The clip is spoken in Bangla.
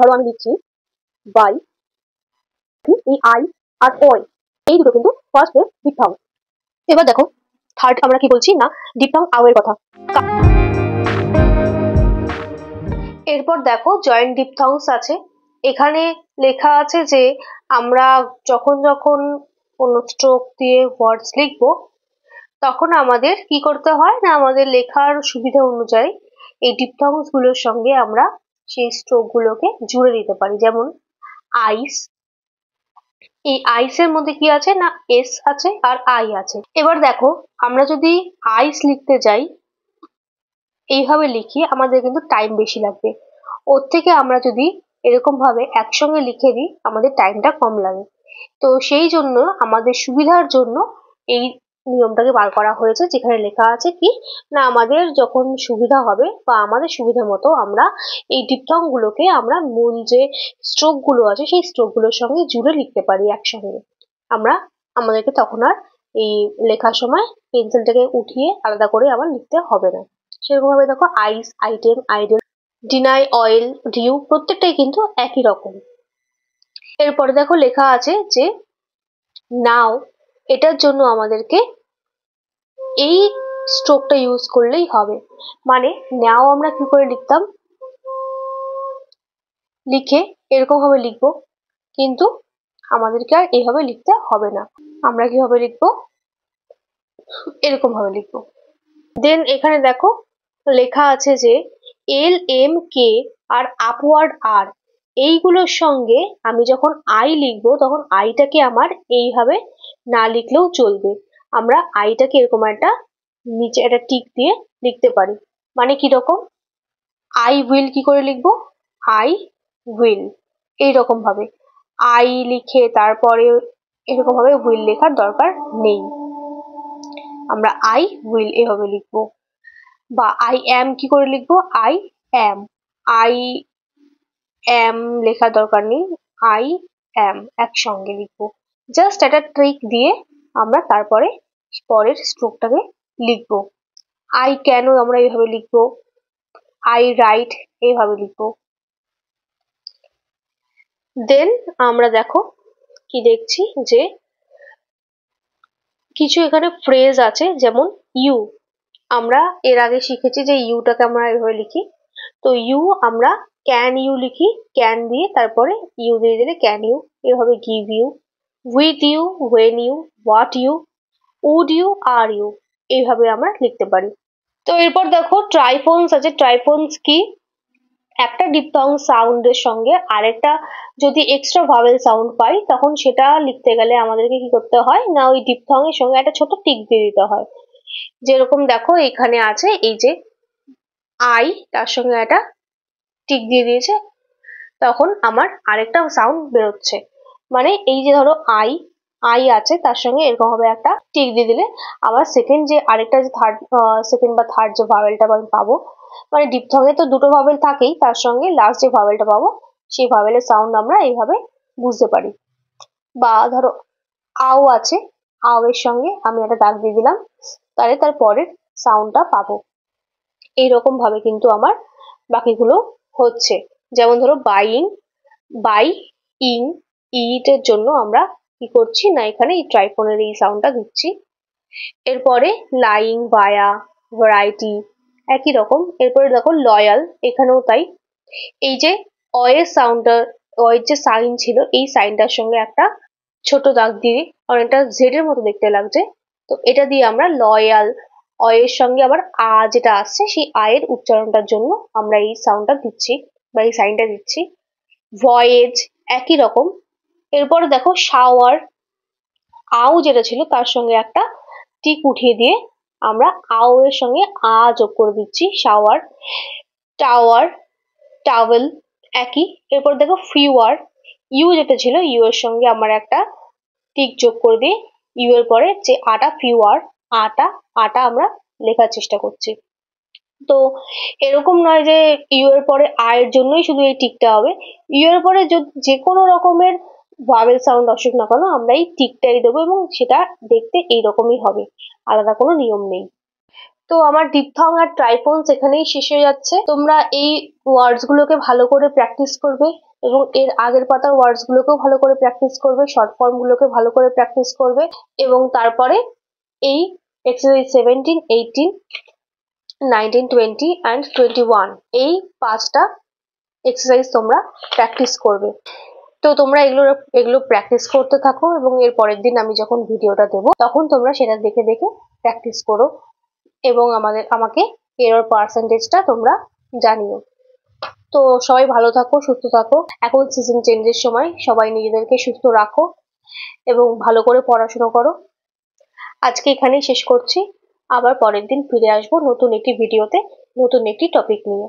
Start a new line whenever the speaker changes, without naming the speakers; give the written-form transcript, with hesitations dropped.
ধরো আমি লিখছি বাই, এই আই আর ওই, এই দুটো কিন্তু ফার্স্টে ডিপথং। এবার দেখো থার্ড আমরা কি বলছি না, ডিপথং আও এর কথা। এরপর দেখো জয়েন্ট ডিপথংস আছে। এখানে লেখা আছে যে আমরা যখন যখন কোনো স্ট্রোক দিয়ে ওয়ার্ডস লিখবো তখন আমাদের কি করতে হয় না, আমাদের লেখার সুবিধা অনুযায়ী এই ডিপথংস গুলোর সঙ্গে আমরা সেই স্ট্রোক গুলোকে জুড়ে দিতে পারি। যেমন আইস, এই আইস এর মধ্যে কি আছে না, এস আছে আর আই আছে। এবার দেখো আমরা যদি আইস লিখতে যাই, এইভাবে লিখি, আমাদের কিন্তু টাইম বেশি লাগবে। ওর থেকে আমরা যদি এরকম ভাবে একসঙ্গে লিখে দিই আমাদের টাইমটা কম লাগে। তো সেই জন্য আমাদের সুবিধার জন্য এই নিয়মটাকে বার করা হয়েছে, যেখানে লেখা আছে কি না, আমাদের যখন সুবিধা হবে বা আমাদের সুবিধা মতো আমরা এই ডিপথং গুলোকে আমরা মূল যে স্ট্রোক গুলো আছে সেই স্ট্রোক গুলোর সঙ্গে জুড়ে লিখতে পারি একসঙ্গে। আমাদেরকে তখন আর এই লেখার সময় পেন্সিলটাকে উঠিয়ে আলাদা করে আবার লিখতে হবে না। সেরকম ভাবে দেখো ice, item, idol, deny, oil, dew প্রত্যেকটাই কিন্তু একই রকম। এরপরে দেখো লেখা আছে যে নাও, এটার জন্য আমাদেরকে এই স্ট্রোকটা ইউজ করলেই হবে। মানে নাও আমরা কি করে লিখতাম, লিখে এরকম ভাবে লিখবো, কিন্তু আমাদেরকে আর এইভাবে লিখতে হবে না। আমরা কিভাবে লিখবো, এরকম ভাবে লিখবো। দেন এখানে দেখো লেখা আছে যে এল, এম, কে আর আপওয়ার্ড আর, এইগুলোর সঙ্গে আমি যখন আই লিখবো তখন আইটাকে আমার এইভাবে না লিখলেও চলবে। আমরা আইটাকে এরকম একটা নিচে একটা টিক দিয়ে লিখতে পারি। মানে কিরকম, আই উইল কি করে লিখবো, আই উইল, এইরকম ভাবে আই লিখে তারপরে এরকম ভাবে উইল লেখার দরকার নেই, আমরা আই উইল এভাবে লিখবো। বা আই অ্যাম কি করে লিখবো, আই অ্যাম, আই অ্যাম লেখার দরকার নেই, আই অ্যাম একসঙ্গে লিখবো। জাস্ট একটা ট্রিক দিয়ে আমরা তারপরে পরের স্ট্রোকটাকে লিখবো। আই ক্যান আমরা এইভাবে লিখবো, আই রাইট এইভাবে লিখবো। দেন আমরা দেখো কি দেখছি যে কিছু এখানে ফ্রেজ আছে, যেমন ইউ, আমরা এর আগে শিখেছি যে ইউটাকে আমরা এভাবে লিখি। তো ইউ আমরা ক্যান ইউ লিখি, ক্যান দিয়ে তারপরে ইউ দিয়ে দিলে ক্যান ইউ, এভাবে give you, with you, when you, what you, would you, are you, এইভাবে আমরা লিখতে পারি। তো এরপর দেখো ট্রাইফোনস আছে। ট্রাইফোনস কি, একটা ডিপথং সাউন্ডের সঙ্গে আরেকটা যদি এক্সট্রা ভাওয়েল সাউন্ড পাই তখন সেটা লিখতে গেলে আমাদেরকে কি করতে হয় না, ওই ডিপথং এর সঙ্গে একটা ছোট টিক দিয়ে দিতে হয়। যেরকম দেখো এখানে আছে এই যে আই, তার সঙ্গে একটা টিক দিয়ে দিয়েছে, তখন আমার আরেকটা সাউন্ড বেরোচ্ছে। মানে এই যে ধরো আই, আই আছে তার সঙ্গে এরকম ভাবে একটা টিক দিয়ে দিলে আবার সেকেন্ড যে আরেকটা যে থার্ড, সেকেন্ড বা থার্ড যে ভাওয়েলটা আমি পাবো, মানে ডিপথং এ তো দুটো ভাওয়েল থাকেই, তার সঙ্গে লাস্ট যে ভাওয়েলটা পাবো সেই ভাওয়েলের সাউন্ড আমরা এইভাবে বুঝতে পারি। বা ধরো আও আছে, আও এর সঙ্গে আমি একটা দাগ দিয়ে দিলাম, তাহলে তার পরের সাউন্ডটা পাবো। এইরকম ভাবে কিন্তু আমার বাকিগুলো হচ্ছে। যেমন ধরো বাইং, বাই ইং, ইটের জন্য আমরা কি করছি না, এখানে এই ট্রাইফোনের এই সাউন্ডটা দিচ্ছি। এরপরে লাইং, বায়া, ভ্যারাইটি একই রকম। এরপরে দেখো লয়াল, এখানেও তাই। এই যে অয়ের সাউন্ডটা, অয়ের যে সাইন ছিল এই সাইনটার সঙ্গে একটা ছোট দাগ দিয়ে অনেকটা জেড এর মতো দেখতে লাগছে, তো এটা দিয়ে আমরা লয়াল, অয়ের সঙ্গে আবার আ যেটা আসছে সেই আয়ের উচ্চারণটার জন্য আমরা এই সাউন্ডটা দিচ্ছি বা এই সাইনটা দিচ্ছি। ভয়েজ একই রকম। এরপরে দেখো শাওয়ার, আও যেটা ছিল তার সঙ্গে একটা টিক উঠিয়ে দিয়ে আমরা আও এর সঙ্গে আ যোগ করে দিচ্ছি, শাওয়ার। টাওয়ার, টাওয়েল একই। এরপর দেখো ফিওয়ার, ইউ যেটা ছিল ইউ এর সঙ্গে আমার একটা টিক যোগ করে দিয়ে ইউ এর পরে যে আটা, ফিওয়ার, আটা, আটা আমরা লেখার চেষ্টা করছি। তো এরকম নয় যে ইউ এর পরে আয়ের জন্যই শুধু এই টিকটা হবে, ইউ এর পরে যে কোনো রকমের ভাওয়েল সাউন্ড আসুক না কেন আমরা এই টিকটাই দেবো এবং সেটা দেখতে এইরকমই হবে, আলাদা কোনো নিয়ম নেই। তো আমার ডিপথং আর ট্রাইফোনস এখানেই শেষ হয়ে যাচ্ছে। তোমরা এই ওয়ার্ডস গুলোকে ভালো করে প্র্যাকটিস করবে এবং এর আগের পাতার ওয়ার্ডস গুলোকেও ভালো করে প্র্যাকটিস করবে, শর্ট ফর্ম গুলোকে ভালো করে প্র্যাকটিস করবে এবং তারপরে এই এক্সারসাইজ 17, 18, 19, 20 and 21 এই 5টা এক্সারসাইজ তোমরা প্র্যাকটিস করবে। তো তোমরা এগুলো প্র্যাকটিস করতে থাকো এবং এর পরের দিন আমি যখন ভিডিওটা দেবো তখন তোমরা সেটা দেখে দেখে প্র্যাকটিস করো এবং আমাকে এরর পার্সেন্টেজটা তোমরা জানিও। তো সবাই ভালো থাকো, সুস্থ থাকো। এখন সিজন চেঞ্জের সময়, সবাই নিজেদেরকে সুস্থ রাখো এবং ভালো করে পড়াশোনা করো। আজকে এখানেই শেষ করছি, আবার পরের দিন ফিরে আসবো নতুন একটি ভিডিওতে, নতুন একটি টপিক নিয়ে।